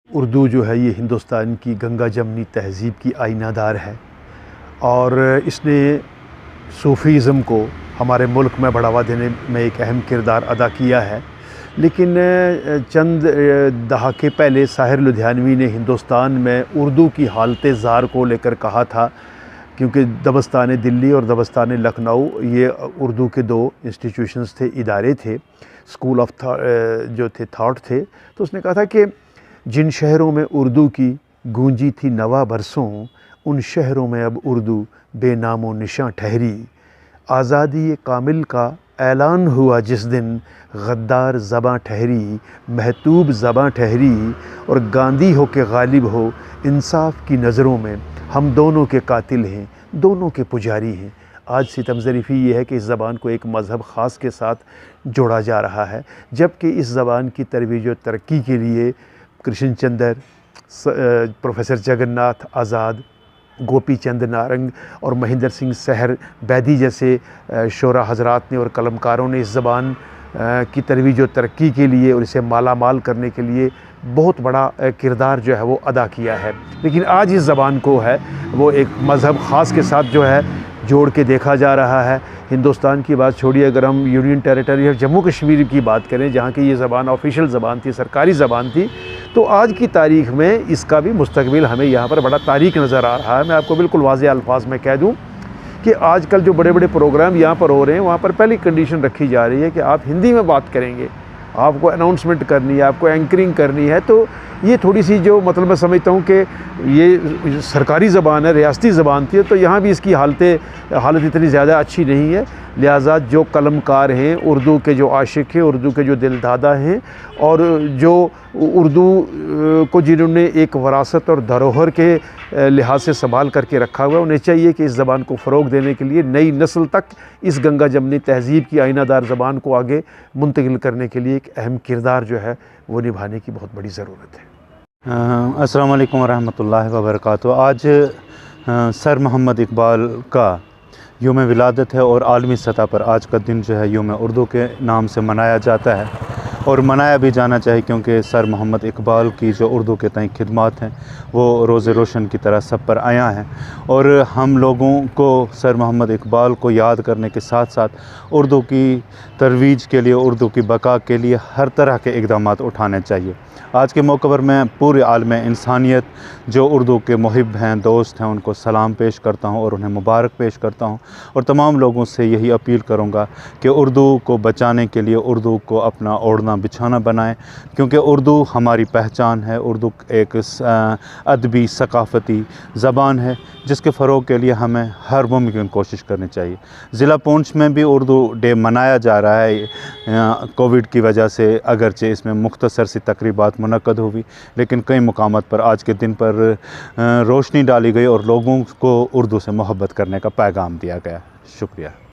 उर्दू जो है ये हिंदुस्तान की गंगा जमनी तहज़ीब की आईनादार है और इसने सूफ़ीज़म को हमारे मुल्क में बढ़ावा देने में एक अहम किरदार अदा किया है। लेकिन चंद दहाके पहले साहिर लुधियानवी ने हिंदुस्तान में उर्दू की हालत ज़ार को लेकर कहा था, क्योंकि दबस्तान दिल्ली और दबस्तान लखनऊ ये उर्दू के दो इंस्टीट्यूशंस थे, इदारे थे, स्कूल ऑफ जो थे थाट थे। तो उसने कहा था कि जिन शहरों में उर्दू की गूंजी थी नवा बरसों, उन शहरों में अब उर्दू बेनामो निशां ठहरी। आज़ादी कामिल का ऐलान हुआ जिस दिन, गद्दार ज़बां ठहरी, महतूब ज़बां ठहरी। और गांधी हो के गालिब हो, इंसाफ की नज़रों में हम दोनों के कातिल हैं, दोनों के पुजारी हैं। आज सितम ज़रीफ़ी ये है कि इस ज़बान को एक मज़हब ख़ास के साथ जोड़ा जा रहा है, जबकि इस ज़बान की तरवीज व तरक्की के लिए कृष्ण चंद्र, प्रोफेसर जगन्नाथ आज़ाद, गोपी चंद नारंग और महेंद्र सिंह सहर बैदी जैसे शोरा हजरात ने और कलमकारों ने इस ज़बान की तरवीज व तरक्की के लिए और इसे माला माल करने के लिए बहुत बड़ा किरदार जो है वो अदा किया है। लेकिन आज इस ज़बान को है वो एक मज़हब ख़ास के साथ जो है जोड़ के देखा जा रहा है। हिंदुस्तान की बात छोड़िए, अगर हम यूनियन टेरिटरी और जम्मू कश्मीर की बात करें, जहाँ की ये ज़बान ऑफिशियल ज़बान थी, सरकारी ज़बान थी, तो आज की तारीख़ में इसका भी मुस्तकबिल हमें यहाँ पर बड़ा तारीक नज़र आ रहा है। मैं आपको बिल्कुल वाज़ेह अल्फाज में कह दूँ कि आजकल जो बड़े बड़े प्रोग्राम यहाँ पर हो रहे हैं, वहाँ पर पहली कंडीशन रखी जा रही है कि आप हिंदी में बात करेंगे, आपको अनाउंसमेंट करनी है, आपको एंकरिंग करनी है। तो ये थोड़ी सी जो मतलब मैं समझता हूँ कि ये सरकारी ज़बान है, रियासती ज़बान थी, तो यहाँ भी इसकी हालत इतनी ज़्यादा अच्छी नहीं है। लिहाजा जो कलमकार हैं, उर्दू के जो आशिक हैं, उर्दू के जो दिलदादा हैं और जो उर्दू को जिन्होंने एक वरासत और धरोहर के लिहाज से संभाल करके रखा हुआ है, उन्हें चाहिए कि इस ज़बान को फ़रोग़ देने के लिए नई नस्ल तक इस गंगा जमनी तहज़ीब की आइनादार ज़बान को आगे मुंतकिल करने के लिए एक अहम किरदार जो है वो निभाने की बहुत बड़ी ज़रूरत है। अस्सलाम वालेकुम वरहमतुल्लाहि वबरकातुहू। आज सर मोहम्मद इकबाल का यौम विलादत है और आलमी सतह पर आज का दिन जो है यौम उर्दू के नाम से मनाया जाता है और मनाया भी जाना चाहिए, क्योंकि सर मोहम्मद इकबाल की जो उर्दू के तय खिदमात हैं वो रोज़ रोशन की तरह सब पर आया हैं। और हम लोगों को सर मोहम्मद इकबाल को याद करने के साथ साथ उर्दू की तरवीज के लिए, उर्दू की बका के लिए हर तरह के इक़दामात उठाने चाहिए। आज के मौके पर मैं पूरे आलम इंसानियत जो उर्दू के मुहिब हैं, दोस्त हैं, उनको सलाम पेश करता हूँ और उन्हें मुबारक पेश करता हूँ और तमाम लोगों से यही अपील करूँगा कि उर्दू को बचाने के लिए उर्दू को अपना ओढ़ना बिछाना बनाएं, क्योंकि उर्दू हमारी पहचान है। उर्दू एक अदबी सकाफ़ती ज़बान है जिसके फ़रोग़ के लिए हमें हर मुमकिन कोशिश करनी चाहिए। ज़िला पुंछ में भी उर्दू डे मनाया जा रहा है। कोविड की वजह से अगरचे इसमें मुख्तसर सी तकरीबात मुनक़्क़द हुई, लेकिन कई मुकामात पर आज के दिन पर रोशनी डाली गई और लोगों को उर्दू से मोहब्बत करने का पैगाम दिया गया। शुक्रिया।